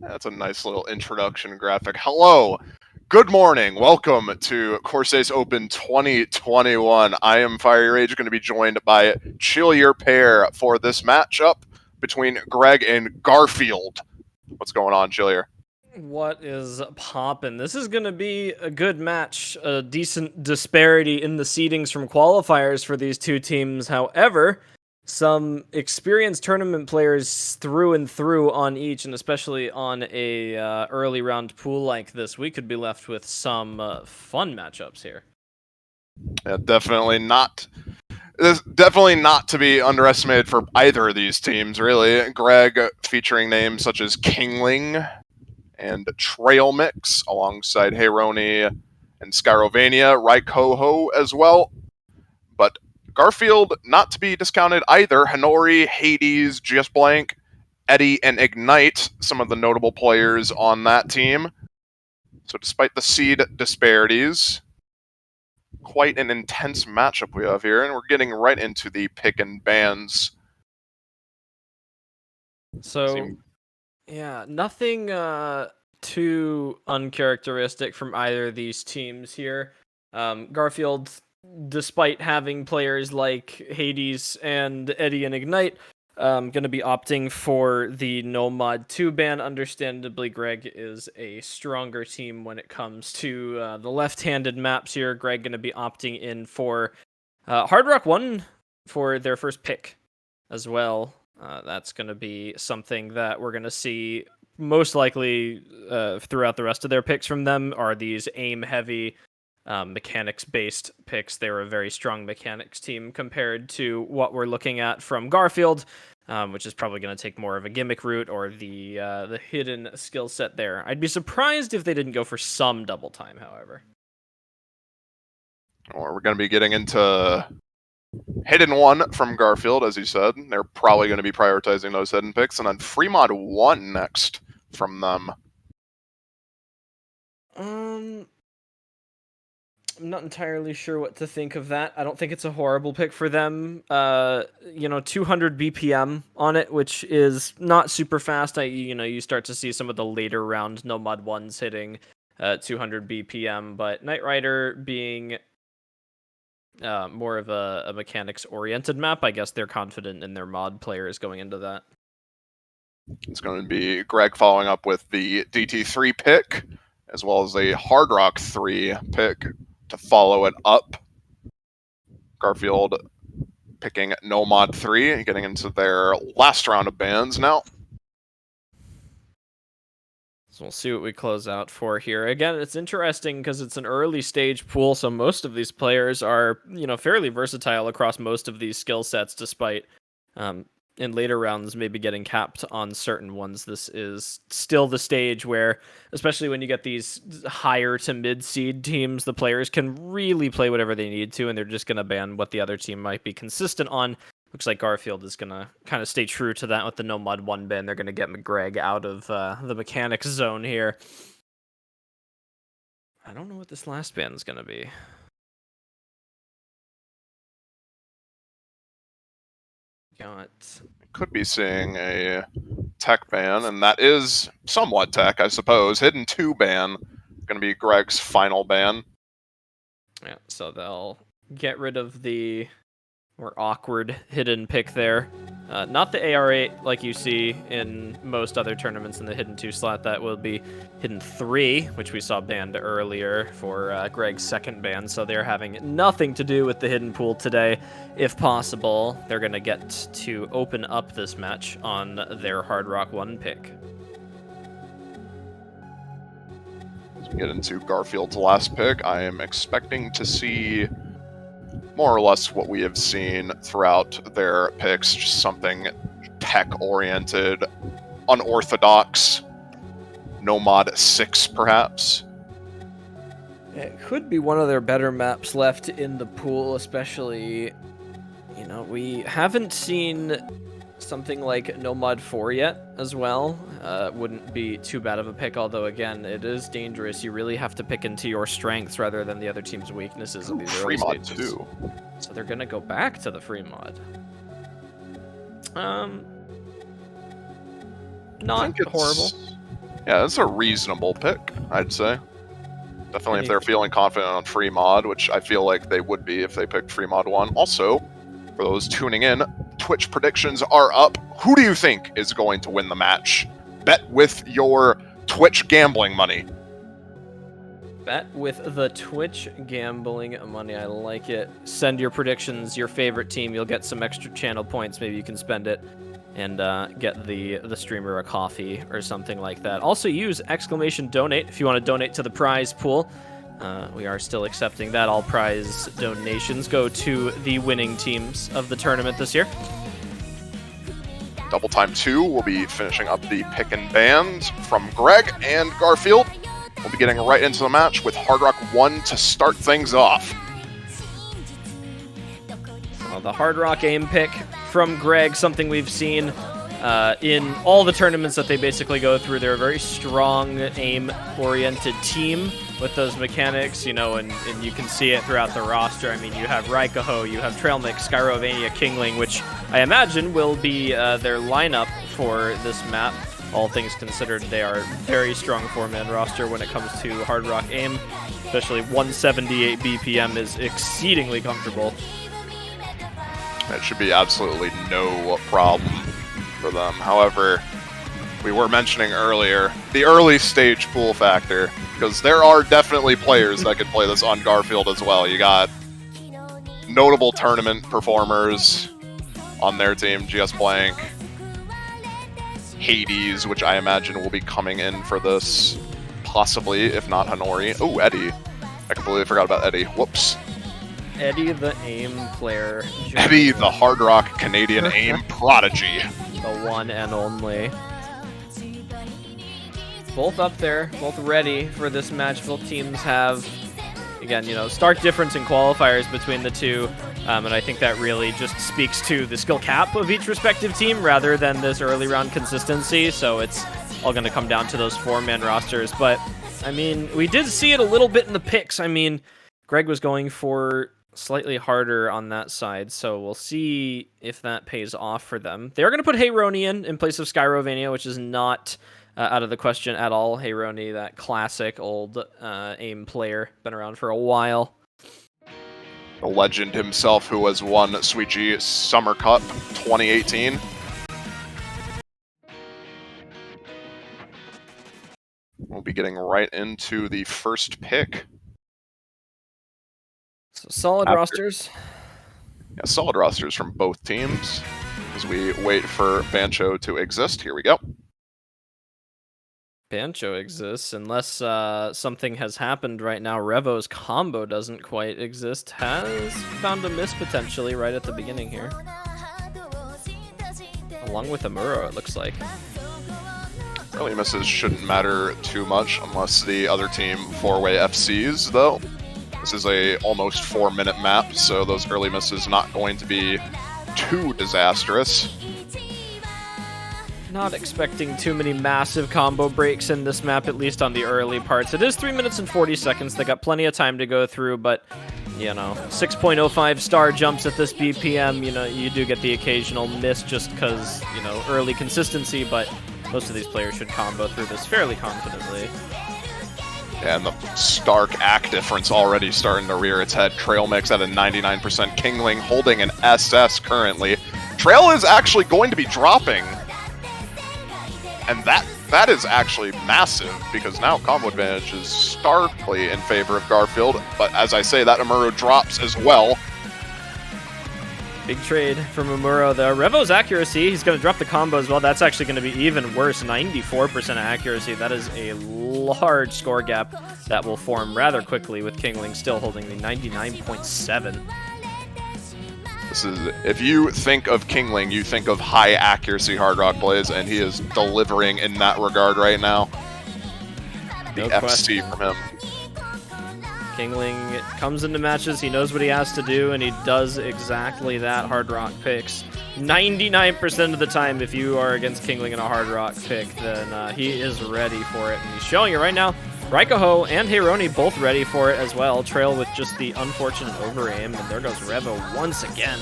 That's a nice little introduction graphic. Hello, good morning, welcome to Corsace Open 2021. I am Fire Rage, going to be joined by Chill Your Pair for this matchup between Greg and Garfield. What's going on, Chillier? What is poppin'? This is going to be a good match, a decent disparity in the seedings from qualifiers for these two teams. However, some experienced tournament players through and through on each, and especially on a early round pool like this, we could be left with some fun matchups here. Yeah, definitely not. It's definitely not to be underestimated for either of these teams, really. Greg featuring names such as Kingling and Trail Mix alongside Heyroni and Skyrovania, Raikoho as well. But Garfield, not to be discounted either. Hanori, Hades, GS Blank, Eddie, and Ignite, some of the notable players on that team. So despite the seed disparities, quite an intense matchup we have here, and we're getting right into the pick and bans. So, yeah, nothing too uncharacteristic from either of these teams here. Garfield, despite having players like Hades and Eddie and Ignite, going to be opting for the No Mod 2 ban. Understandably, Greg is a stronger team when it comes to the left-handed maps here. Greg going to be opting in for Hard Rock 1 for their first pick as well. That's going to be something that we're going to see most likely throughout the rest of their picks from them are these aim-heavy mechanics-based picks. They were a very strong mechanics team compared to what we're looking at from Garfield, which is probably going to take more of a gimmick route or the hidden skill set there. I'd be surprised if they didn't go for some double time, however. Or we're going to be getting into Hidden 1 from Garfield, as you said. They're probably going to be prioritizing those hidden picks. And then Free Mod 1 next from them. I'm not entirely sure what to think of that. I don't think it's a horrible pick for them. 200 BPM on it, which is not super fast. You start to see some of the later round No Mod 1s hitting 200 BPM, but Knight Rider being more of a mechanics-oriented map, I guess they're confident in their mod players going into that. It's going to be Greg following up with the DT3 pick, as well as a Hard Rock 3 pick to follow it up. Garfield picking No Mod 3, getting into their last round of bans now. So we'll see what we close out for here. Again, it's interesting because it's an early stage pool, so most of these players are, fairly versatile across most of these skill sets, despite in later rounds maybe getting capped on certain ones. This is still the stage where, especially when you get these higher to mid seed teams, the players can really play whatever they need to, and they're just going to ban what the other team might be consistent on. Looks like Garfield is going to kind of stay true to that with the No Mod 1 ban. They're going to get McGreg out of the mechanics zone here. I don't know what this last ban is going to be. Could be seeing a tech ban, and that is somewhat tech, I suppose. Hidden 2 ban, going to be Greg's final ban. Yeah, so they'll get rid of the more awkward hidden pick there. Not the AR8 like you see in most other tournaments in the Hidden 2 slot. That will be Hidden 3, which we saw banned earlier for Greg's second ban. So they're having nothing to do with the Hidden pool today. If possible, they're going to get to open up this match on their Hard Rock 1 pick. As we get into Garfield's last pick, I am expecting to see more or less what we have seen throughout their picks, just something tech-oriented, unorthodox, No Mod 6 perhaps. It could be one of their better maps left in the pool, especially, we haven't seen something like No Mod 4 yet as well. Wouldn't be too bad of a pick, although again, it is dangerous. You really have to pick into your strengths rather than the other team's weaknesses in these early Free stages. Mod 2. So they're gonna go back to the free mod. Not horrible. Yeah, that's a reasonable pick, I'd say. Definitely if they're feeling confident on free mod, which I feel like they would be if they picked free mod 1. Also, for those tuning in, Twitch predictions are up. Who do you think is going to win the match? Bet with your Twitch gambling money. Bet with the Twitch gambling money. I like it. Send your predictions, your favorite team. You'll get some extra channel points. Maybe you can spend it and get the streamer a coffee or something like that. Also use !donate if you want to donate to the prize pool. We are still accepting that. All prize donations go to the winning teams of the tournament this year. Double Time 2 will be finishing up the pick and bans from Greg and Garfield. We'll be getting right into the match with Hard Rock 1 to start things off. The Hard Rock aim pick from Greg, something we've seen in all the tournaments that they basically go through. They're a very strong aim-oriented team with those mechanics, you know, and you can see it throughout the roster. I mean, you have Raikaho, you have Trail Mix, Skyrovania, Kingling, which I imagine will be their lineup for this map. All things considered, they are a very strong 4-man roster when it comes to Hard Rock aim. Especially 178 BPM is exceedingly comfortable. It should be absolutely no problem for them. However, we were mentioning earlier the early stage pool factor, because there are definitely players that could play this on Garfield as well. You got notable tournament performers on their team, GS Blank, Hades, which I imagine will be coming in for this, possibly, if not Hanori. Oh, Eddie. I completely forgot about Eddie. Whoops. Eddie the aim player. Eddie the Hard Rock Canadian aim prodigy. The one and only. Both up there, both ready for this match. Both teams have, again, you know, stark difference in qualifiers between the two. And I think that really just speaks to the skill cap of each respective team rather than this early round consistency. So it's all going to come down to those 4-man rosters. But, I mean, we did see it a little bit in the picks. I mean, Greg was going for slightly harder on that side, so we'll see if that pays off for them. They are going to put Heyroni in place of Skyrovania, which is not out of the question at all. Heyroni, that classic old aim player, been around for a while. The legend himself who has won Sweet G Summer Cup 2018. We'll be getting right into the first pick. So solid rosters. Yeah, solid rosters from both teams. As we wait for Bancho to exist, here we go. Bancho exists, unless something has happened right now. Revo's combo doesn't quite exist. Has found a miss potentially right at the beginning here. Along with Amuro, it looks like. Early misses shouldn't matter too much unless the other team 4-way FCs, though. This is a almost 4-minute map, so those early misses not going to be too disastrous. Not expecting too many massive combo breaks in this map, at least on the early parts. It is 3 minutes and 40 seconds. They got plenty of time to go through, but, you know, 6.05 star jumps at this BPM. You know, you do get the occasional miss just because, you know, early consistency, but most of these players should combo through this fairly confidently. And the stark AC difference already starting to rear its head. Trail Mix at a 99%. Kingling holding an SS currently. Trail is actually going to be dropping. And that is actually massive, because now combo advantage is starkly in favor of Garfield. But as I say, that Amuro drops as well. Big trade from Amuro there. Revo's accuracy, he's going to drop the combo as well. That's actually going to be even worse. 94% accuracy. That is a large score gap that will form rather quickly with Kingling still holding the 99.7. This is, if you think of Kingling, you think of high accuracy Hard Rock plays, and he is delivering in that regard right now. The FC from him. Kingling comes into matches, he knows what he has to do, and he does exactly that. Hard Rock picks 99% of the time. If you are against Kingling in a Hard Rock pick, then he is ready for it, and he's showing it right now. Raikaho and Heyroni both ready for it as well. Trail with just the unfortunate over-aim, and there goes Revo once again.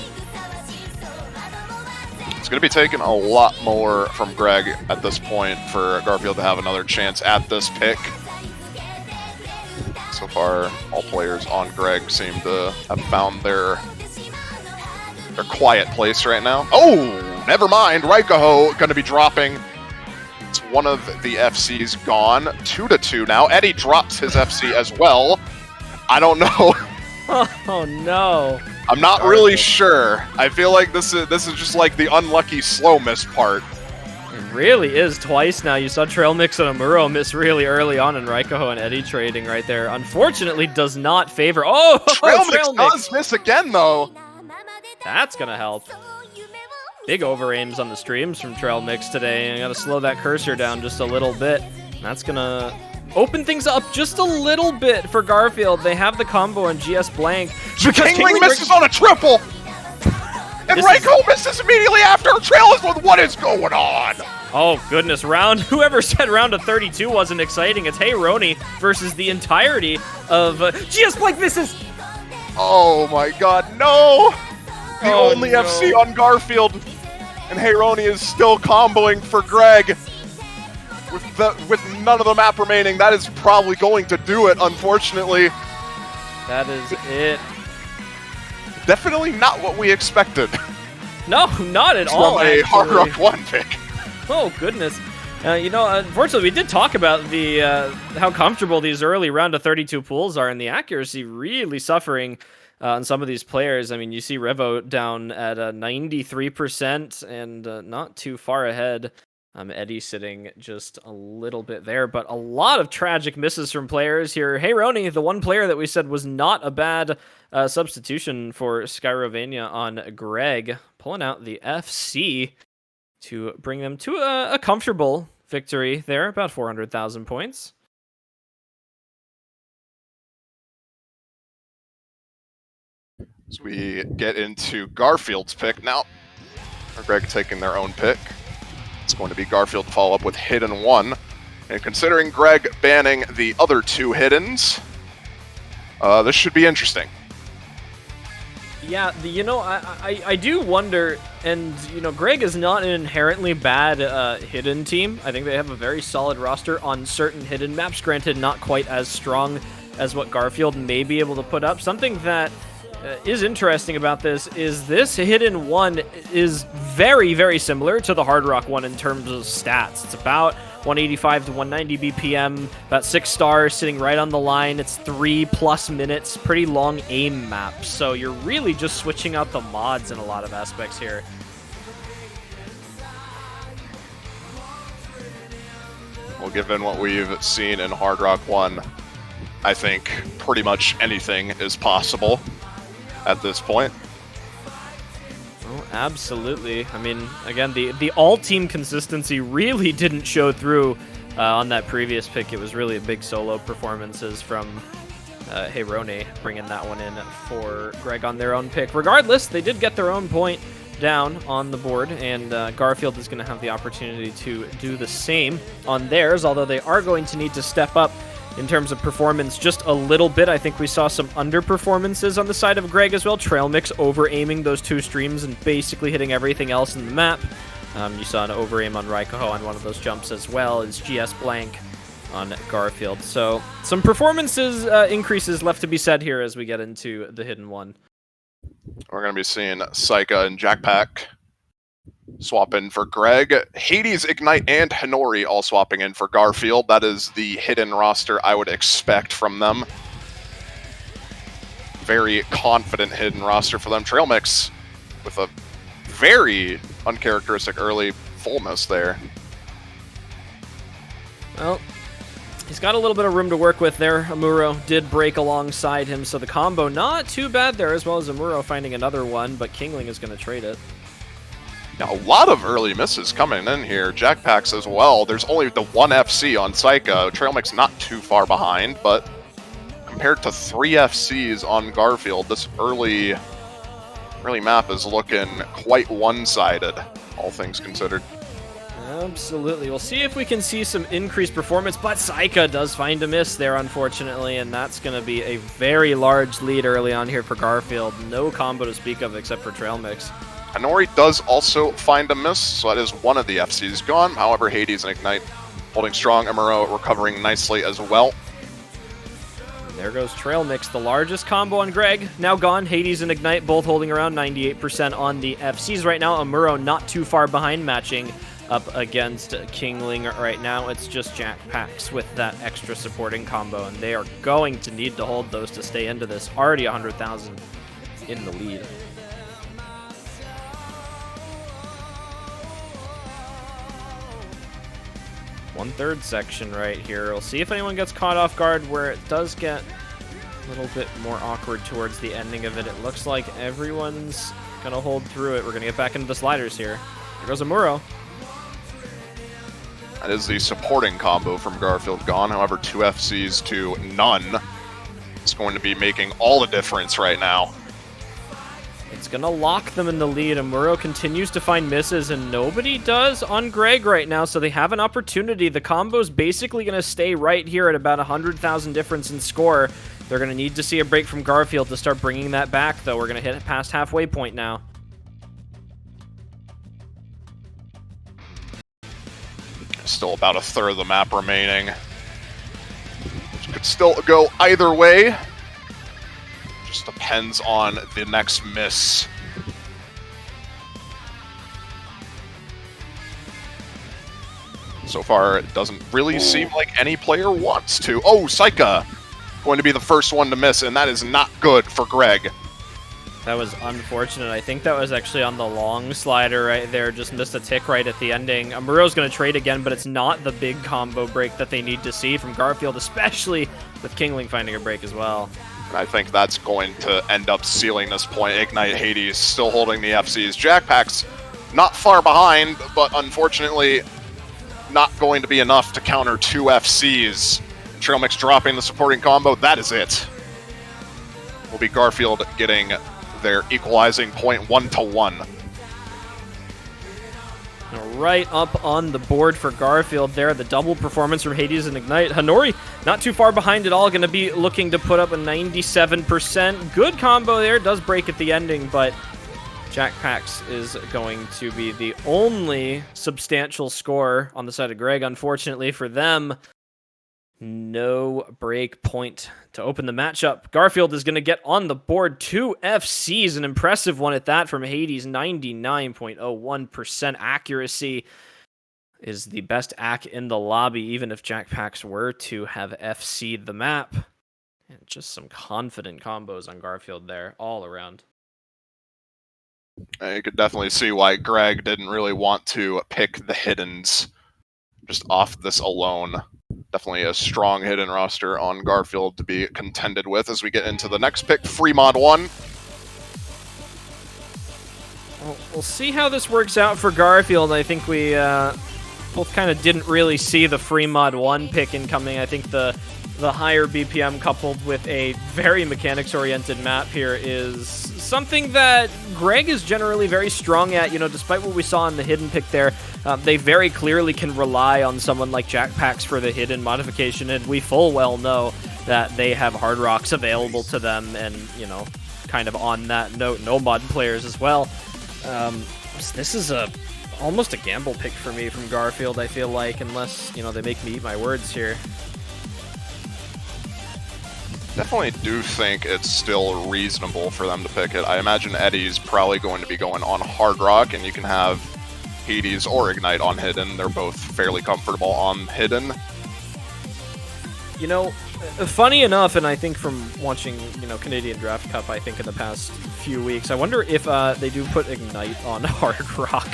It's going to be taking a lot more from Greg at this point for Garfield to have another chance at this pick. So far, all players on Greg seem to have found their quiet place right now. Oh, never mind. Raikaho going to be dropping. It's one of the FCs gone. 2-2 now. Eddie drops his FC as well. I don't know. Oh no. I'm not really sure. I feel like this is just like the unlucky slow miss part. It really is twice now. You saw Trail Mix and Amuro miss really early on, and Raikaho and Eddie trading right there. Unfortunately, does not favor. Oh, Trail Mix does miss again though. That's gonna help. Big over aims on the streams from Trail Mix today. I gotta slow that cursor down just a little bit. That's gonna open things up just a little bit for Garfield. They have the combo on GS Blank. Kingling misses on a triple! And Raiko misses immediately after. Trail is with what is going on? Oh, goodness. Whoever said round of 32 wasn't exciting. It's Hey Roni versus the entirety of GS Blank misses. Oh my god, no! The only FC on Garfield. And Heironi is still comboing for Greg. With none of the map remaining, that is probably going to do it, unfortunately. That is it. Definitely not what we expected. No, not at all. From a Hard Rock 1 pick. Oh, goodness. Unfortunately, we did talk about the how comfortable these early round of 32 pools are, and the accuracy really suffering on some of these players. I mean, you see Revo down at 93% and not too far ahead. Eddie sitting just a little bit there, but a lot of tragic misses from players here. Hey Roni, the one player that we said was not a bad substitution for Skyrovania on Greg, pulling out the FC to bring them to a comfortable victory there, about 400,000 points. As we get into Garfield's pick now, or Greg taking their own pick. It's going to be Garfield to follow up with Hidden 1. And considering Greg banning the other two Hiddens, this should be interesting. Yeah, I do wonder, and, Greg is not an inherently bad Hidden team. I think they have a very solid roster on certain Hidden maps, granted not quite as strong as what Garfield may be able to put up. Something that is interesting about this Hidden 1 is very, very similar to the Hard Rock 1 in terms of stats. It's about 185 to 190 BPM, about 6 stars, sitting right on the line. It's 3+ minutes, pretty long aim map. So you're really just switching out the mods in a lot of aspects here. Well, given what we've seen in Hard Rock 1, I think pretty much anything is possible at this point. Oh, absolutely. I mean, again, the all-team consistency really didn't show through on that previous pick. It was really a big solo performances from Heironi bringing that one in for Greg on their own pick. Regardless, they did get their own point down on the board, and Garfield is going to have the opportunity to do the same on theirs, although they are going to need to step up in terms of performance just a little bit. I think we saw some underperformances on the side of Greg as well. Trail Mix over-aiming those two streams and basically hitting everything else in the map. You saw an over-aim on Raikaho on one of those jumps as well as GS Blank on Garfield. So some performances increases left to be said here as we get into the Hidden 1. We're going to be seeing Saika and Jackpack swap in for Greg. Hades, Ignite, and Hinori all swapping in for Garfield. That is the Hidden roster I would expect from them. Very confident Hidden roster for them. Trail Mix with a very uncharacteristic early full miss there. Well, he's got a little bit of room to work with there. Amuro did break alongside him, so the combo not too bad there, as well as Amuro finding another one, but Kingling is going to trade it. Now, a lot of early misses coming in here. Jackpacks as well. There's only the one FC on Saika. Trail Mix not too far behind, but compared to 3 FCs on Garfield, this early map is looking quite one-sided, all things considered. Absolutely. We'll see if we can see some increased performance, but Saika does find a miss there, unfortunately, and that's going to be a very large lead early on here for Garfield. No combo to speak of except for Trail Mix. Hanori does also find a miss, so that is one of the FCs gone. However, Hades and Ignite holding strong. Amuro recovering nicely as well. There goes Trail Mix, the largest combo on Greg. Now gone. Hades and Ignite both holding around 98% on the FCs right now. Amuro not too far behind, matching up against Kingling right now. It's just Jack Pax with that extra supporting combo, and they are going to need to hold those to stay into this. Already 100,000 in the lead. One-third section right here. We'll see if anyone gets caught off guard, where it does get a little bit more awkward towards the ending of it. It looks like everyone's going to hold through it. We're going to get back into the sliders here. There goes Amuro. That is the supporting combo from Garfield gone. However, 2 FCs to none. It's going to be making all the difference right now. It's going to lock them in the lead. Amuro continues to find misses, and nobody does on Greg right now, so they have an opportunity. The combo's basically going to stay right here at about 100,000 difference in score. They're going to need to see a break from Garfield to start bringing that back, though. We're going to hit past halfway point now. Still about a third of the map remaining. Which could still go either way. Just depends on the next miss. So far, it doesn't really seem like any player wants to. Oh, Saika going to be the first one to miss, and that is not good for Greg. That was unfortunate. I think that was actually on the long slider right there. Just missed a tick right at the ending. Amuro's going to trade again, but it's not the big combo break that they need to see from Garfield, especially with Kingling finding a break as well. And I think that's going to end up sealing this point. Ignite Hades still holding the FCs. Jackpack's not far behind, but unfortunately not going to be enough to counter 2 FCs. Trail Mix dropping the supporting combo. That is it. Will be Garfield getting their equalizing point 1-1. Right up on the board for Garfield there. The double performance from Hades and Ignite. Hanori not too far behind at all. Going to be looking to put up a 97%. Good combo there. Does break at the ending, but Jack Pax is going to be the only substantial score on the side of Greg. Unfortunately for them, no break point to open the matchup. Garfield is going to get on the board. 2 FCs, an impressive one at that from Hades. 99.01% accuracy is the best AC in the lobby, even if Jack Pax were to have FC'd the map. And just some confident combos on Garfield there, all around. You could definitely see why Greg didn't really want to pick the hiddens just off this alone. Definitely a strong hidden roster on Garfield to be contended with as we get into the next pick, Free Mod 1. Well, we'll see how this works out for Garfield. I think we both kind of didn't really see the Free Mod 1 pick incoming. I think the higher BPM coupled with a very mechanics-oriented map here is something that Greg is generally very strong at. You know, despite what we saw in the hidden pick there, they very clearly can rely on someone like Jack Pax for the hidden modification, and we full well know that they have Hard Rocks available to them, and, you know, kind of on that note, no mod players as well. This is almost a gamble pick for me from Garfield, I feel like, unless, you know, they make me eat my words here. Definitely do think it's still reasonable for them to pick it. I imagine Eddie's probably going to be going on Hard Rock, and you can have Hades or Ignite on Hidden. They're both fairly comfortable on Hidden. You know, funny enough, and I think from watching, you know, Canadian Draft Cup, I think in the past few weeks, I wonder if they do put Ignite on Hard Rock.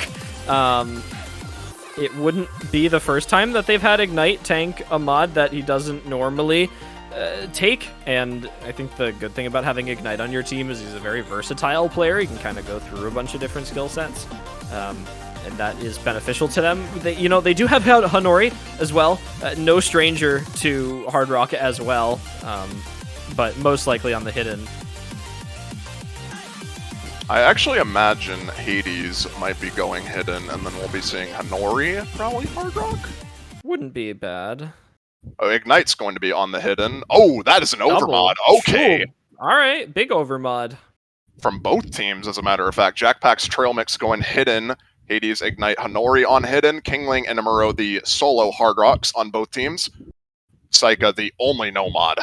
It wouldn't be the first time that they've had Ignite tank a mod that he doesn't normally take, and I think the good thing about having Ignite on your team is he's a very versatile player. He can kind of go through a bunch of different skill sets, and that is beneficial to them. You know, they do have Hanori as well, no stranger to Hard Rock as well, but most likely on the hidden. I actually imagine Hades might be going hidden, and then we'll be seeing Hanori probably Hard Rock. Wouldn't be bad. Oh, Ignite's going to be on the hidden. Oh, that is an overmod. Okay. All right, big overmod. from both teams, as a matter of fact. Jackpack's Trail Mix going hidden. Hades, Ignite, Hanori on hidden. Kingling and Amuro, the solo Hard Rocks on both teams. Saika, the only Nomad.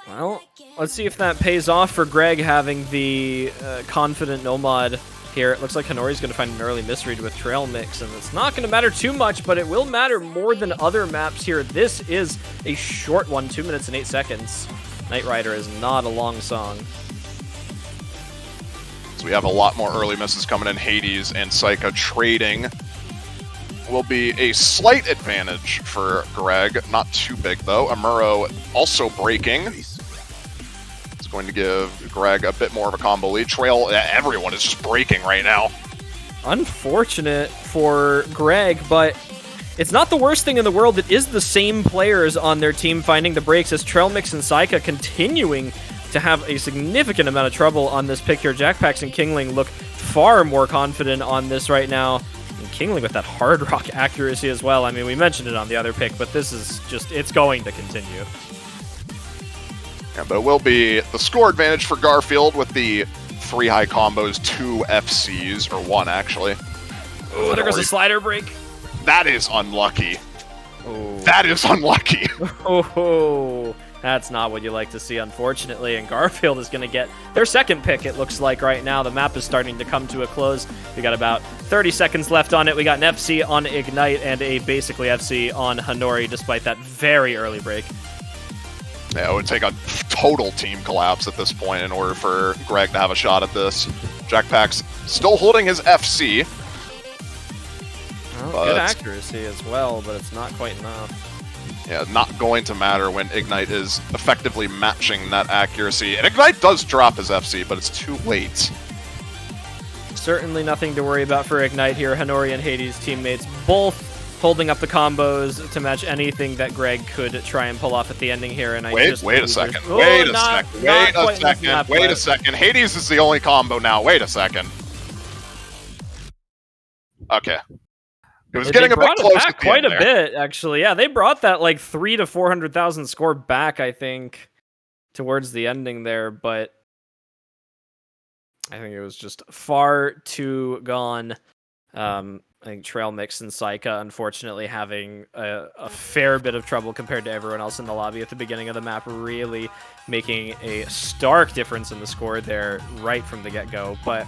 Well, let's see if that pays off for Greg having the confident Nomad here. It looks like Hanori's going to find an early misread with Trail Mix, and it's not going to matter too much, but it will matter more than other maps here. This is a short one, 2 minutes and 8 seconds. Knight Rider is not a long song. So we have a lot more early misses coming in. Hades and Saika trading. Will be a slight advantage for Greg. Not too big, though. Amuro also breaking. It's going to give Greg a bit more of a combo lead. Trail, everyone is just breaking right now. Unfortunate for Greg, but it's not the worst thing in the world. It is the same players on their team finding the breaks, as Trail Mix and Saika continuing to have a significant amount of trouble on this pick here. Jackpacks and Kingling look far more confident on this right now. And Kingling with that hard rock accuracy as well. I mean, we mentioned it on the other pick, but this is just, it's going to continue. Yeah, but it will be the score advantage for Garfield with the 3 high combos, 2 FCs, or 1 actually. Oh, there goes a slider break. That is unlucky. Oh. That is unlucky. Oh, that's not what you like to see, unfortunately. And Garfield is going to get their second pick, it looks like right now. The map is starting to come to a close. We got about 30 seconds left on it. We got an FC on Ignite and a basically FC on Hanori, despite that very early break. Yeah, it would take a total team collapse at this point in order for Greg to have a shot at this. Jackpack's still holding his FC. Well, good accuracy as well, but it's not quite enough. Yeah, not going to matter when Ignite is effectively matching that accuracy. And Ignite does drop his FC, but it's too late. Certainly nothing to worry about for Ignite here. Hanori and Hades teammates both holding up the combos to match anything that Greg could try and pull off at the ending here. And wait a second. Wait a second. Hades is the only combo now. Wait a second. Okay. It was getting a bit close back quite a bit, actually. Yeah, they brought that like 300,000 to 400,000 score back, I think, towards the ending there, but I think it was just far too gone. I think Trail Mix and Saika, unfortunately, having a fair bit of trouble compared to everyone else in the lobby at the beginning of the map, really making a stark difference in the score there right from the get-go. But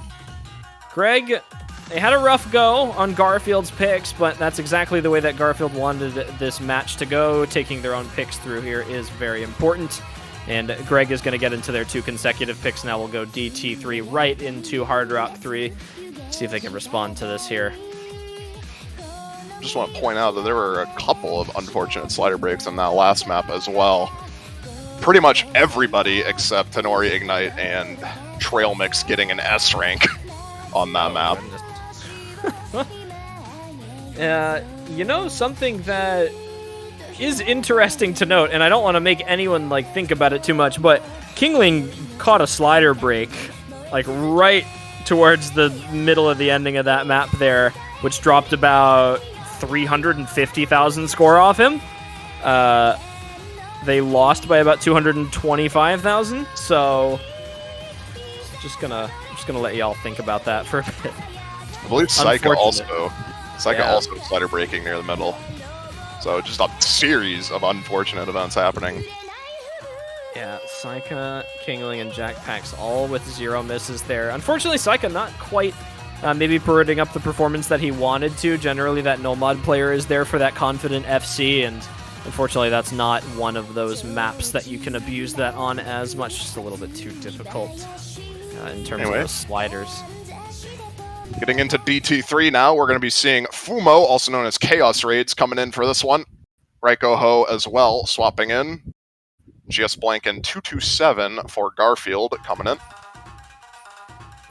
Greg, they had a rough go on Garfield's picks, but that's exactly the way that Garfield wanted this match to go. Taking their own picks through here is very important. And Greg is going to get into their 2 consecutive picks now. We'll go DT3 right into Hard Rock 3. See if they can respond to this here. Just want to point out that there were a couple of unfortunate slider breaks on that last map as well. Pretty much everybody except Hanori, Ignite, and Trail Mix getting an S rank on that map. You know, something that is interesting to note, and I don't want to make anyone like think about it too much, but Kingling caught a slider break like right towards the middle of the ending of that map there, which dropped about 350,000 score off him. They lost by about 225,000, so just gonna let y'all think about that for a bit. I believe Saika also slider breaking near the middle. So just a series of unfortunate events happening. Yeah, Saika, Kingling, and Jackpacks all with 0 misses there. Unfortunately, Saika not quite maybe parroting up the performance that he wanted to. Generally, that Nomad player is there for that confident FC, and unfortunately, that's not one of those maps that you can abuse that on as much. Just a little bit too difficult in terms of those sliders. Getting into DT3 now, we're going to be seeing Fumo, also known as Chaos Raids, coming in for this one. Raiko Ho as well, swapping in. GS Blanken 227 for Garfield coming in.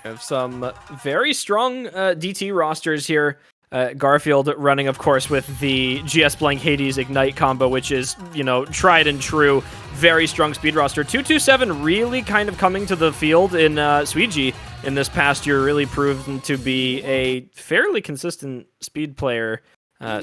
We have some very strong DT rosters here. Garfield running, of course, with the GS Blank Hades Ignite combo, which is, you know, tried and true. Very strong speed roster. 227 really kind of coming to the field in Suiji in this past year, really proven to be a fairly consistent speed player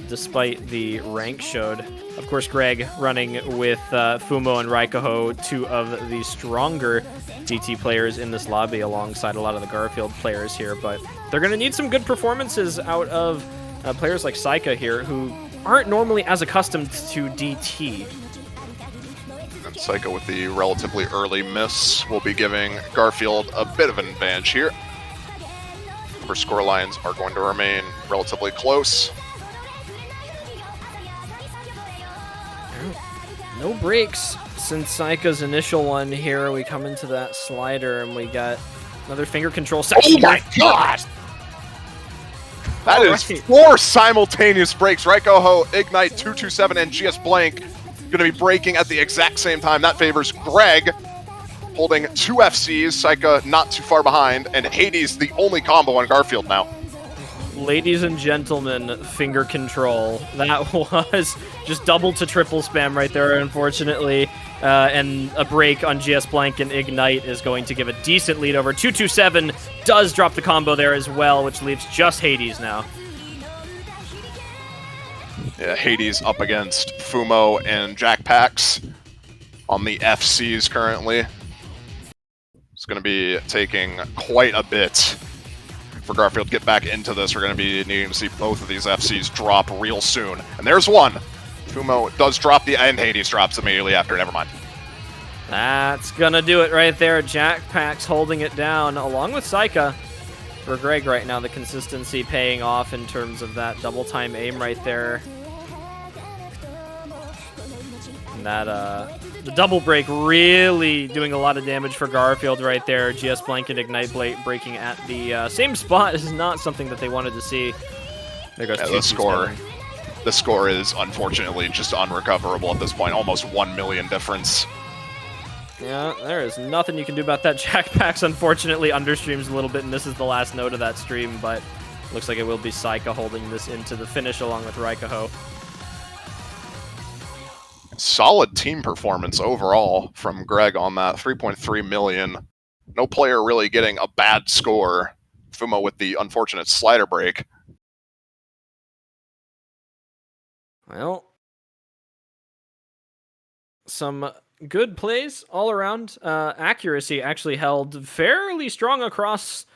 despite the rank showed. Of course, Greg running with Fumo and Raikoho, two of the stronger DT players in this lobby alongside a lot of the Garfield players here, but they're going to need some good performances out of players like Saika here, who aren't normally as accustomed to DT. And Saika with the relatively early miss will be giving Garfield a bit of an advantage here. Our score lines are going to remain relatively close. No breaks since Saika's initial one here. We come into that slider and we got another finger control section. Oh my god! That is 4 simultaneous breaks. Raikoho, Ignite, 227, and GS Blank going to be breaking at the exact same time. That favors Greg, holding 2 FCs. Saika not too far behind, and Hades the only combo on Garfield now. Ladies and gentlemen, finger control. That was just double to triple spam right there, unfortunately. And a break on GS Blank and Ignite is going to give a decent lead over. 227 does drop the combo there as well, which leaves just Hades now. Yeah, Hades up against Fumo and Jackpax on the FCs currently. It's going to be taking quite a bit for Garfield to get back into this. We're going to be needing to see both of these FCs drop real soon. And there's one. Fumo does drop and Hades drops immediately after. Never mind. That's going to do it right there. Jackpax holding it down along with Saika. For Greg right now, the consistency paying off in terms of that double time aim right there. And that, the double break really doing a lot of damage for Garfield right there. GS Blank and Ignite breaking at the same spot is not something that they wanted to see. There goes the score. The score is unfortunately just unrecoverable at this point. Almost 1 million difference. Yeah, there is nothing you can do about that. Jackpax unfortunately understreams a little bit, and this is the last note of that stream, but looks like it will be Saika holding this into the finish along with Raikoho. Solid team performance overall from Greg on that. 3.3 million. No player really getting a bad score. Fumo with the unfortunate slider break. Well, some good plays all around. Accuracy actually held fairly strong across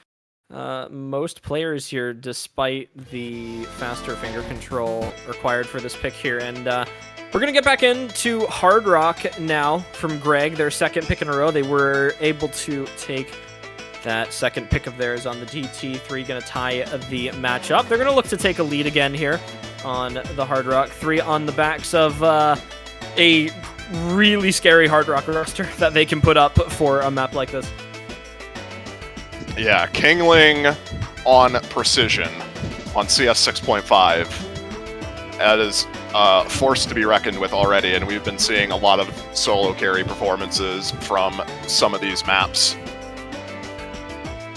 most players here, despite the faster finger control required for this pick here. And we're going to get back into Hard Rock now from Greg, their second pick in a row. They were able to take that second pick of theirs on the DT3, going to tie the match up. They're going to look to take a lead again here on the Hard Rock. 3 on the backs of a really scary Hard Rock roster that they can put up for a map like this. Yeah, Kingling on Precision on CS 6.5. That is forced to be reckoned with already, and we've been seeing a lot of solo carry performances from some of these maps.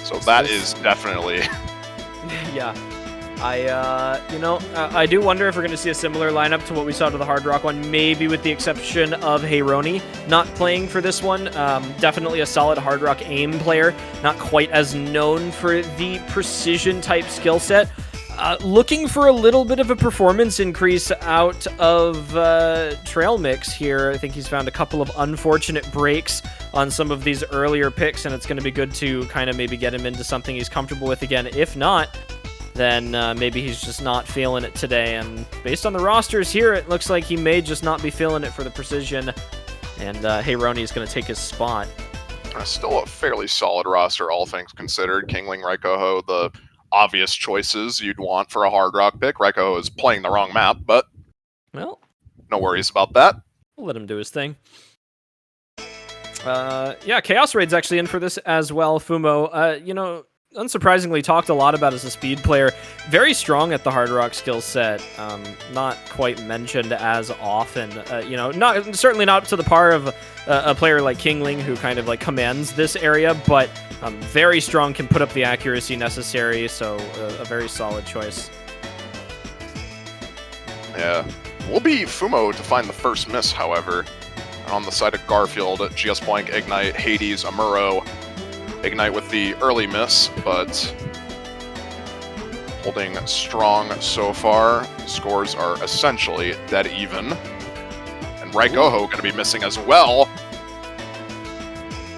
So that is definitely... Yeah. I do wonder if we're going to see a similar lineup to what we saw to the Hard Rock one, maybe with the exception of Heironi not playing for this one. Definitely a solid Hard Rock aim player, not quite as known for the precision type skill set. Looking for a little bit of a performance increase out of Trail Mix here. I think he's found a couple of unfortunate breaks on some of these earlier picks, and it's going to be good to kind of maybe get him into something he's comfortable with again. If not, then maybe he's just not feeling it today. And based on the rosters here, it looks like he may just not be feeling it for the precision, and Heironi is going to take his spot. Still a fairly solid roster, all things considered. Kingling, Raikoho, the obvious choices you'd want for a Hard Rock pick. Raikoho is playing the wrong map, but well, no worries about that. We'll let him do his thing. Yeah, Chaos Raid's actually in for this as well. Fumo, unsurprisingly talked a lot about as a speed player. Very strong at the Hard Rock skill set. Not quite mentioned as often. Certainly not up to the par of a player like Kingling, who kind of like commands this area, but very strong, can put up the accuracy necessary, so a very solid choice. Yeah. Will be Fumo to find the first miss, however. On the side of Garfield, GS Blank, Ignite, Hades, Amuro. Ignite with the early miss, but holding strong so far. Scores are essentially dead even. And Raikoho going to be missing as well.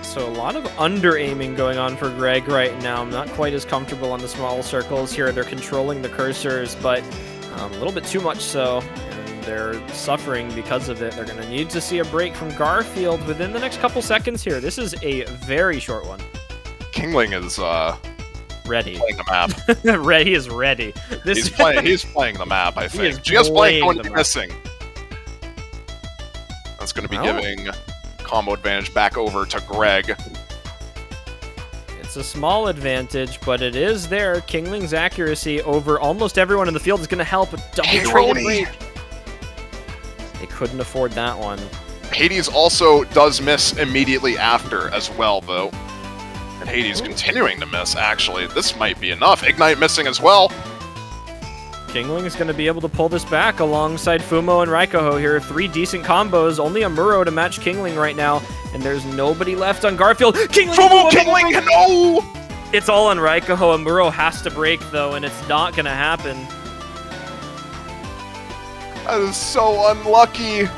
So a lot of under-aiming going on for Greg right now. I'm not quite as comfortable on the small circles here. They're controlling the cursors, but a little bit too much so. And they're suffering because of it. They're going to need to see a break from Garfield within the next couple seconds here. This is a very short one. Kingling is ready. Playing the map. He is ready. He's playing the map, I think. Just playing going to be missing. That's going to be giving combo advantage back over to Greg. It's a small advantage, but it is there. Kingling's accuracy over almost everyone in the field is going to help. Double trade rate. They couldn't afford that one. Hades also does miss immediately after as well, though. And Hades continuing to miss, actually. This might be enough. Ignite missing as well. Kingling is going to be able to pull this back alongside Fumo and Raikoho here. 3 decent combos. Only a Muro to match Kingling right now. And there's nobody left on Garfield. Kingling! Fumo, Kingling, no! It's all on Raikoho. And Muro has to break, though, and it's not going to happen. That is so unlucky.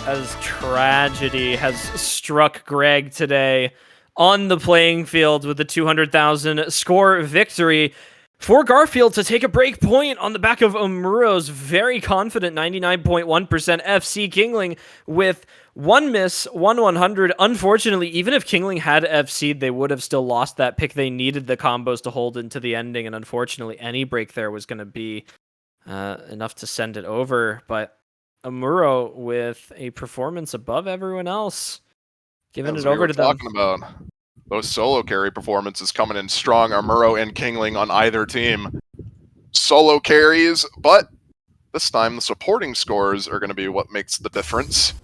As tragedy has struck Greg today on the playing field with the 200,000 score victory. For Garfield to take a break point on the back of Omuro's very confident 99.1% FC Kingling with 1 miss, 100. Unfortunately, even if Kingling had FC'd, they would have still lost that pick. They needed the combos to hold into the ending, and unfortunately, any break there was going to be enough to send it over. But Omuro with a performance above everyone else, giving it over to them. Talking about those solo carry performances coming in strong. Omuro and Kingling on either team. Solo carries, but this time the supporting scores are going to be what makes the difference.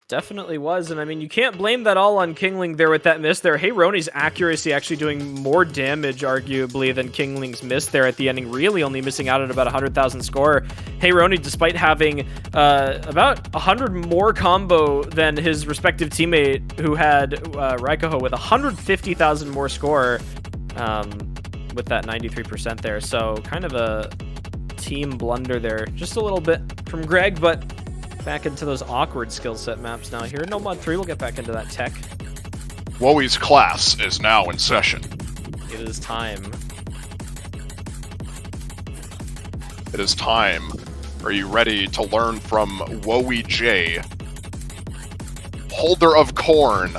Definitely was, and I mean, you can't blame that all on Kingling there with that miss there. Heyroni's accuracy actually doing more damage, arguably, than Kingling's miss there at the ending, really only missing out at about 100,000 score. Heyroni, despite having about 100 more combo than his respective teammate, who had Raikoho with 150,000 more score with that 93% there. So kind of a team blunder there. Just a little bit from Greg, but back into those awkward skill set maps now here. No Mod 3 will get back into that tech. Wowie's class is now in session. It is time. It is time. Are you ready to learn from Wowie J? Holder of corn.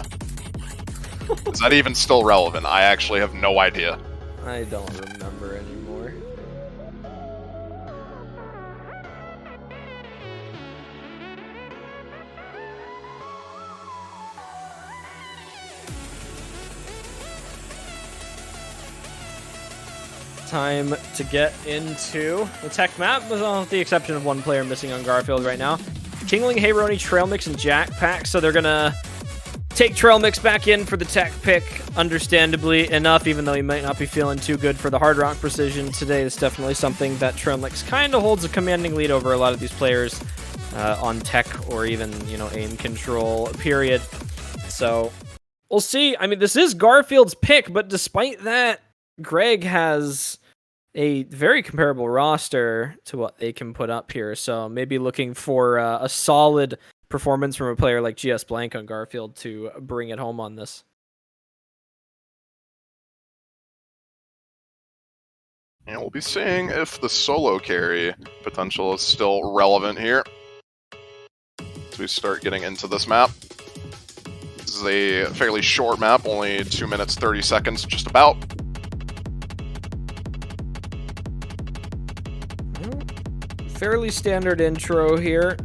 Is that even still relevant? I actually have no idea. I don't remember anymore. Time to get into the tech map, with the exception of one player missing on Garfield right now. Kingling, Heyroni, Trail Mix, and Jack Pack, so they're gonna take Trail Mix back in for the tech pick, understandably enough, even though he might not be feeling too good for the Hard Rock Precision today. It's definitely something that Trail Mix kind of holds a commanding lead over a lot of these players on tech or even, aim control, period. So we'll see. I mean, this is Garfield's pick, but despite that, Greg has a very comparable roster to what they can put up here, so maybe looking for a solid performance from a player like GS Blank on Garfield to bring it home on this. And we'll be seeing if the solo carry potential is still relevant here as we start getting into this map. This is a fairly short map, only 2 minutes 30 seconds, just about. Fairly standard intro here.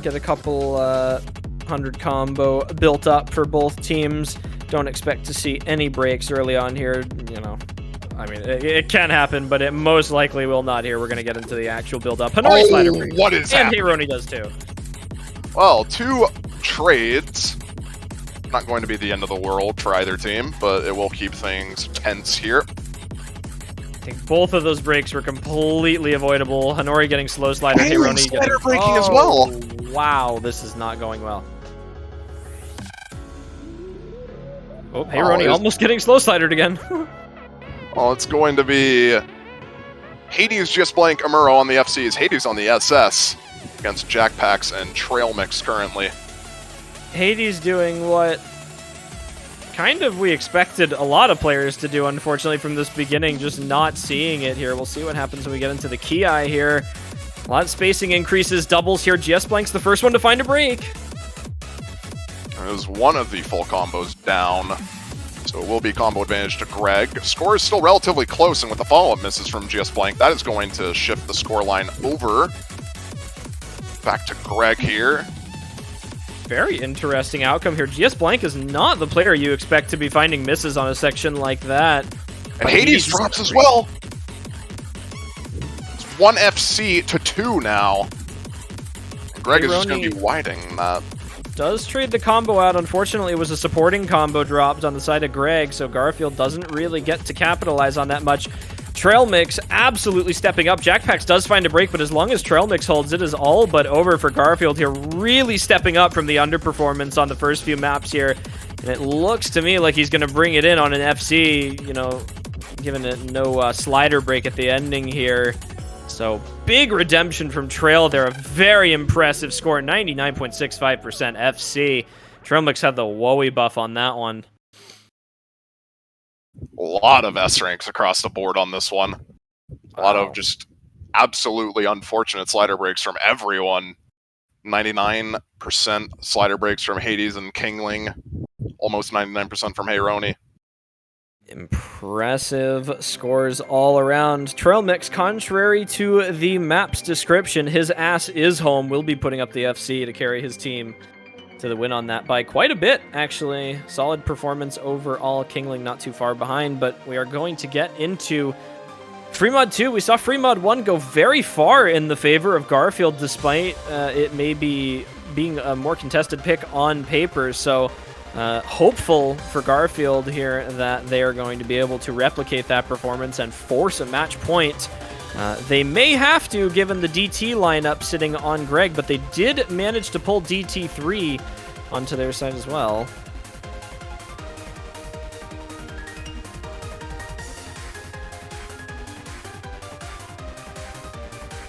Get a couple 100 combo built up for both teams. Don't expect to see any breaks early on here. I mean, it can happen, but it most likely will not here. We're going to get into the actual build up. Hanori slider break. What is happening? And Heyroni does too. Well, 2 trades. Not going to be the end of the world for either team, but it will keep things tense here. I think both of those breaks were completely avoidable. Hanori getting slow slider, Heyroni slider breaking as well. Wow, this is not going well. Oh, Heyroni almost getting slow slidered again. Well, it's going to be Hades just blank Amuro on the FCs. Hades on the SS against Jackpacks and Trail Mix currently. Hades doing what kind of we expected a lot of players to do, unfortunately, from this beginning, just not seeing it here. We'll see what happens when we get into the Ki here. A lot of spacing increases, doubles here. GS Blank's the first one to find a break. It was one of the full combos down, so it will be combo advantage to Greg. Score is still relatively close, and with the follow-up misses from GS Blank, that is going to shift the score line over. Back to Greg here. Very interesting outcome here. GS Blank is not the player you expect to be finding misses on a section like that. And Hades drops as well. It's 1 FC to 2 now. And Greg is just going to be widening that. Does trade the combo out. Unfortunately, it was a supporting combo dropped on the side of Greg, so Garfield doesn't really get to capitalize on that much. Trail Mix absolutely stepping up. Jackpacks does find a break, but as long as Trail Mix holds, it is all but over for Garfield here. Really stepping up from the underperformance on the first few maps here. And it looks to me like he's going to bring it in on an FC, you know, giving it no slider break at the ending here. So big redemption from Trail there. A very impressive score, 99.65% FC. Trail Mix had the woey buff on that one. A lot of S ranks across the board on this one. A lot of just absolutely unfortunate slider breaks from everyone. 99% slider breaks from Hades and Kingling. Almost 99% from Heyroni. Impressive scores all around. Trail Mix, contrary to the map's description, his ass is home. Will be putting up the FC to carry his team to the win on that by quite a bit, actually. Solid performance overall. Kingling not too far behind, but we are going to get into Free Mod 2. We saw Free Mod 1 go very far in the favor of Garfield, despite it maybe being a more contested pick on paper. So hopeful for Garfield here that they are going to be able to replicate that performance and force a match point. They may have to, given the DT lineup sitting on Greg, but they did manage to pull DT3 onto their side as well.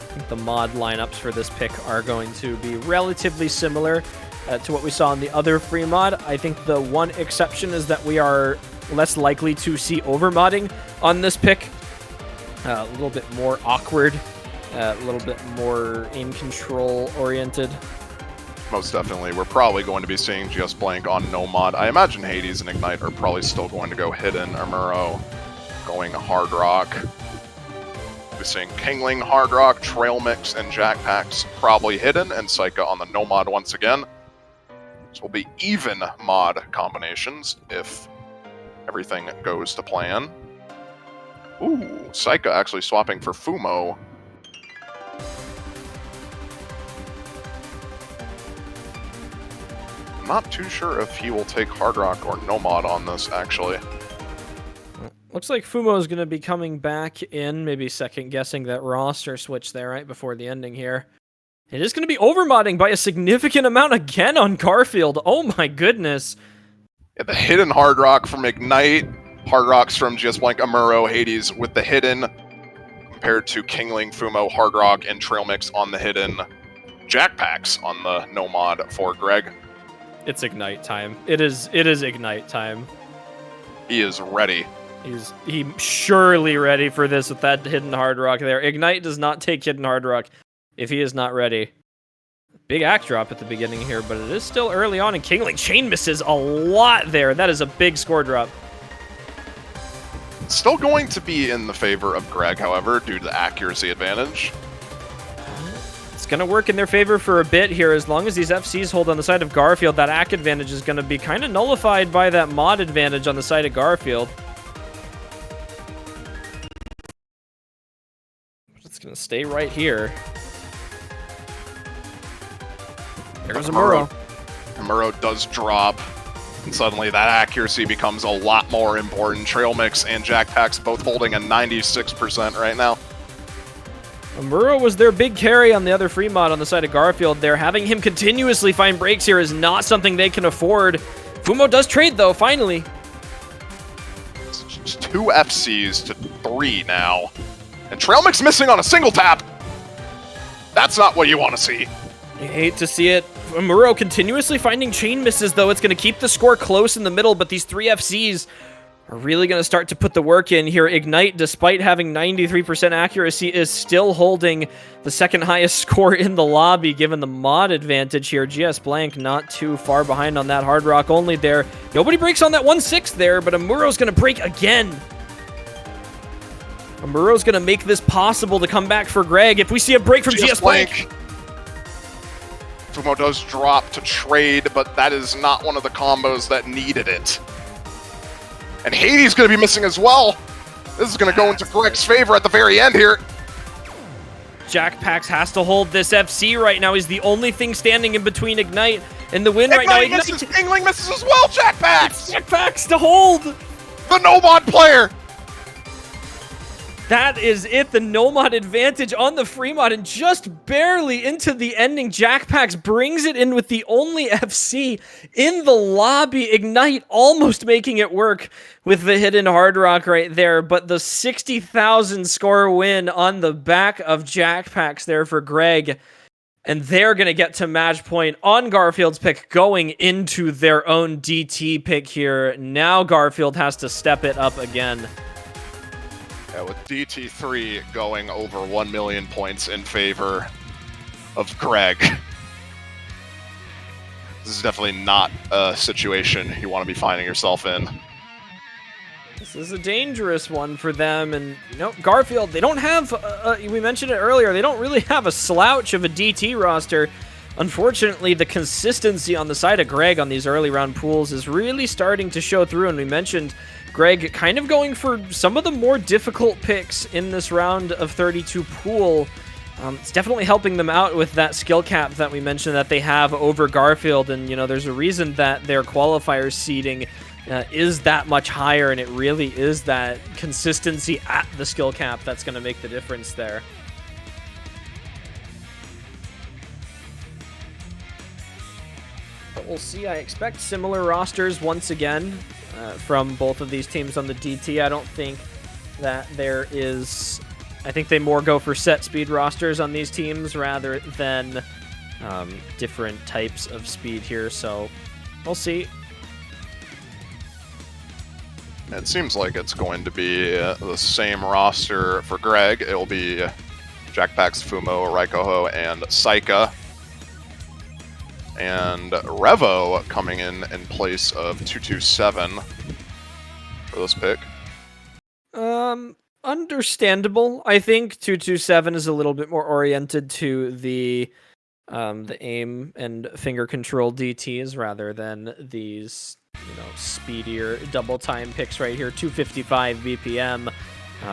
I think the mod lineups for this pick are going to be relatively similar to what we saw in the other free mod. I think the one exception is that we are less likely to see overmodding on this pick. A little bit more awkward, a little bit more in control oriented. Most definitely. We're probably going to be seeing GS Blank on no mod. I imagine Hades and Ignite are probably still going to go hidden. Amuro going hard rock. We're seeing Kingling, hard rock, Trail Mix, and Jackpacks probably hidden, and Psycha on the no mod once again. This will be even mod combinations if everything goes to plan. Ooh, Psycha actually swapping for Fumo. Not too sure if he will take Hard Rock or No Mod on this, actually. Looks like Fumo is going to be coming back in, maybe second-guessing that roster switch there right before the ending here. It is going to be overmodding by a significant amount again on Garfield. Oh my goodness. Yeah, the hidden Hard Rock from Ignite. Hard Rocks from GS Blank, Amuro, Hades with the hidden, compared to Kingling, Fumo, Hard Rock, and Trail Mix on the hidden. Jackpacks on the no mod for Greg. It's Ignite time. It is Ignite time. He is ready. He's surely ready for this with that hidden Hard Rock there. Ignite does not take hidden Hard Rock if he is not ready. Big act drop at the beginning here, but it is still early on, and Kingling chain misses a lot there. That is a big score drop. Still going to be in the favor of Greg, however, due to the accuracy advantage. It's going to work in their favor for a bit here. As long as these FCs hold on the side of Garfield, that AC advantage is going to be kind of nullified by that mod advantage on the side of Garfield. It's going to stay right here. There goes Amuro. Amuro does drop. And suddenly that accuracy becomes a lot more important. Trail Mix and Jackpacks both holding a 96% right now. Amuro was their big carry on the other free mod on the side of Garfield there. Having him continuously find breaks here is not something they can afford. Fumo does trade, though, finally. It's just 2 FCs to 3 now. And Trail Mix missing on a single tap. That's not what you want to see. You hate to see it. Muro continuously finding chain misses, though. It's going to keep the score close in the middle, but these 3 FCs are really going to start to put the work in here. Ignite, despite having 93% accuracy, is still holding the second highest score in the lobby, given the mod advantage here. GS Blank not too far behind on that Hard Rock only there. Nobody breaks on that 1-6 there, but Amuro's going to break again. Amuro's going to make this possible to come back for Greg. If we see a break from GS Blank. Fumo does drop to trade, but that is not one of the combos that needed it. And Hades going to be missing as well. This is going to go into Greg's favor at the very end here. Jackpax has to hold this FC right now. He's the only thing standing in between Ignite and the win right now. Ignite misses, Kingling misses as well, Jackpax! Jackpax to hold! The no-mod player! That is it, the no-mod advantage on the free mod, and just barely into the ending, Jackpax brings it in with the only FC in the lobby. Ignite almost making it work with the hidden Hard Rock right there, but the 60,000 score win on the back of Jackpax there for Greg, and they're going to get to match point on Garfield's pick going into their own DT pick here. Now Garfield has to step it up again. Yeah, with DT3 going over 1 million points in favor of Greg. This is definitely not a situation you want to be finding yourself in. This is a dangerous one for them, and you know, Garfield, they don't have, we mentioned it earlier, they don't really have a slouch of a DT roster. Unfortunately, the consistency on the side of Greg on these early round pools is really starting to show through, and we mentioned Greg kind of going for some of the more difficult picks in this round of 32 pool. It's definitely helping them out with that skill cap that we mentioned that they have over Garfield, and you know, there's a reason that their qualifier seeding is that much higher, and it really is that consistency at the skill cap that's going to make the difference there. But we'll see. I expect similar rosters once again from both of these teams on the DT. I don't think that there is... I think they more go for set speed rosters on these teams rather than different types of speed here, so we'll see. It seems like it's going to be the same roster for Greg. It will be Jackpax, Fumo, Raikoho, and Saika. And Revo coming in place of 227 for this pick. Understandable. I think 227 is a little bit more oriented to the aim and finger control DTs rather than these, you know, speedier double time picks right here. 255 BPM,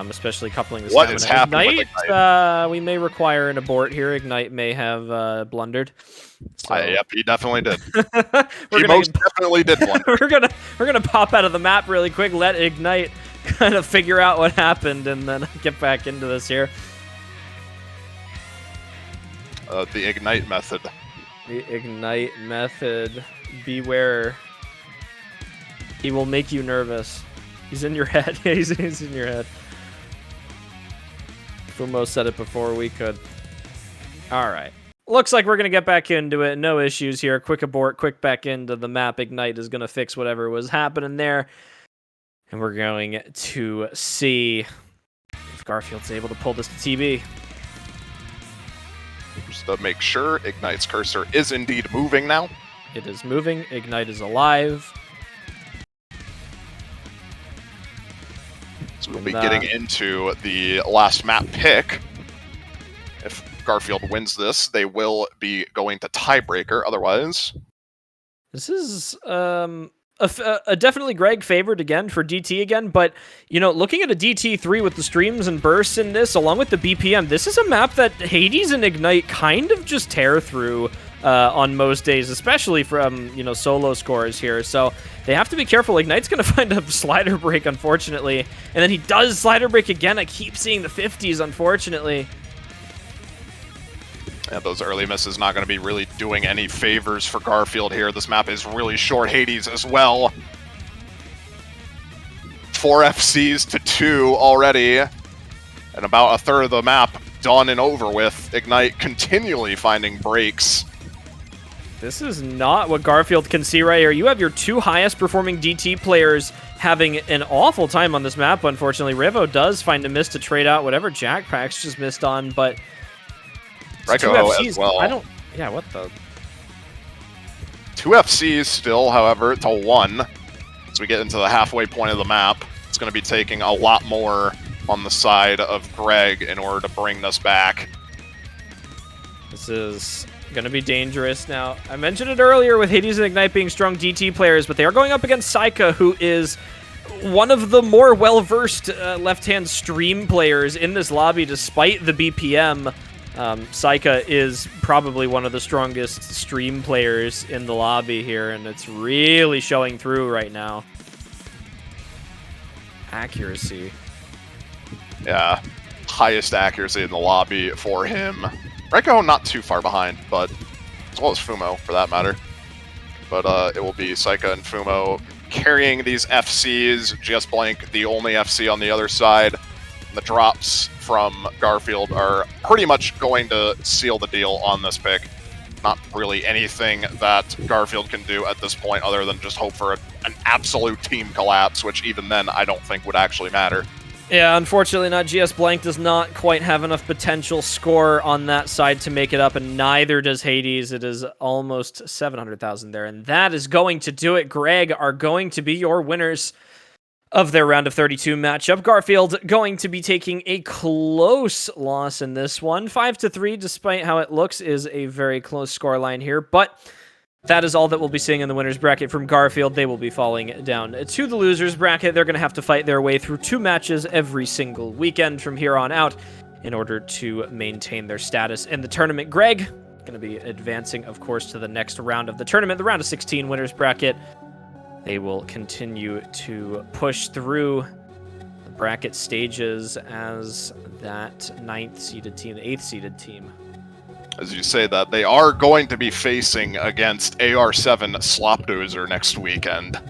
especially coupling the what is happening Ignite. with Ignite? We may require an abort here. Ignite may have blundered. So. Yep, he definitely did. He most definitely did blunder. we're gonna pop out of the map really quick, let Ignite kind of figure out what happened, and then get back into this here. The Ignite method. The Ignite method. Beware. He will make you nervous. He's in your head. He's in your head. Fumo said it before we could. Alright. Looks like we're going to get back into it. No issues here. Quick abort, quick back into the map. Ignite is going to fix whatever was happening there. And we're going to see if Garfield's able to pull this to TV. Just to make sure, Ignite's cursor is indeed moving now. It is moving. Ignite is alive. So we'll be getting into the last map pick. If Garfield wins this, they will be going to tiebreaker. Otherwise, this is a definitely Greg favored again for DT again, but you know, looking at a DT3 with the streams and bursts in this, along with the BPM, this is a map that Hades and Ignite kind of just tear through on most days, especially from, you know, solo scores here. So they have to be careful. Ignite's going to find a slider break, unfortunately, and then he does slider break again. I keep seeing the 50s, unfortunately. Yeah, those early misses not going to be really doing any favors for Garfield here. This map is really short. Hades as well. 4 FCs to 2 already. And about a third of the map done and over with. Ignite continually finding breaks. This is not what Garfield can see right here. You have your two highest performing DT players having an awful time on this map, unfortunately. Revo does find a miss to trade out whatever Jackpacks just missed on, but... Reiko as well. Yeah, what the... 2 FCs still, however, to 1. As we get into the halfway point of the map, it's going to be taking a lot more on the side of Greg in order to bring this back. This is going to be dangerous now. I mentioned it earlier with Hades and Ignite being strong DT players, but they are going up against Saika, who is one of the more well-versed left-hand stream players in this lobby despite the BPM. Saika is probably one of the strongest stream players in the lobby here, and it's really showing through right now. Accuracy. Yeah, highest accuracy in the lobby for him. Reiko not too far behind, but as well as Fumo for that matter. But it will be Saika and Fumo carrying these FCs. GS Blank, the only FC on the other side. The drops from Garfield are pretty much going to seal the deal on this pick. Not really anything that Garfield can do at this point other than just hope for an absolute team collapse, which even then I don't think would actually matter. Yeah, unfortunately not. GS Blank does not quite have enough potential score on that side to make it up, and neither does Hades. It is almost 700,000 there, and that is going to do it. Greg are going to be your winners of their round of 32 matchup. Garfield going to be taking a close loss in this one. 5-3, despite how it looks, is a very close scoreline here, but that is all that we'll be seeing in the winner's bracket from Garfield. They will be falling down to the loser's bracket. They're going to have to fight their way through 2 matches every single weekend from here on out in order to maintain their status in the tournament. Greg going to be advancing, of course, to the next round of the tournament, the round of 16 winner's bracket. They will continue to push through the bracket stages as that 9th seeded team, the 8th seeded team. As you say that, they are going to be facing against AR7 Slopdozer next weekend.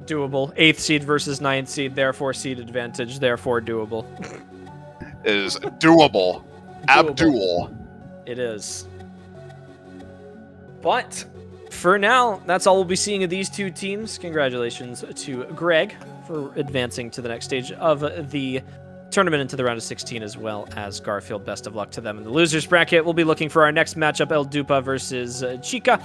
Doable. 8th seed versus 9th seed, therefore seed advantage, therefore doable. It is doable. Abdul. It is. But for now, that's all we'll be seeing of these two teams. Congratulations to Greg for advancing to the next stage of the tournament into the round of 16, as well as Garfield. Best of luck to them in the losers bracket. We'll be looking for our next matchup, El Dupa versus Chica.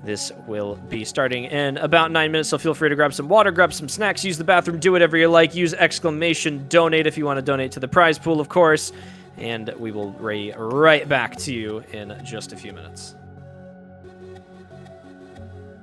This will be starting in about 9 minutes, so feel free to grab some water, grab some snacks, use the bathroom, do whatever you like. Use exclamation donate if you want to donate to the prize pool, of course. And we will be right back to you in just a few minutes.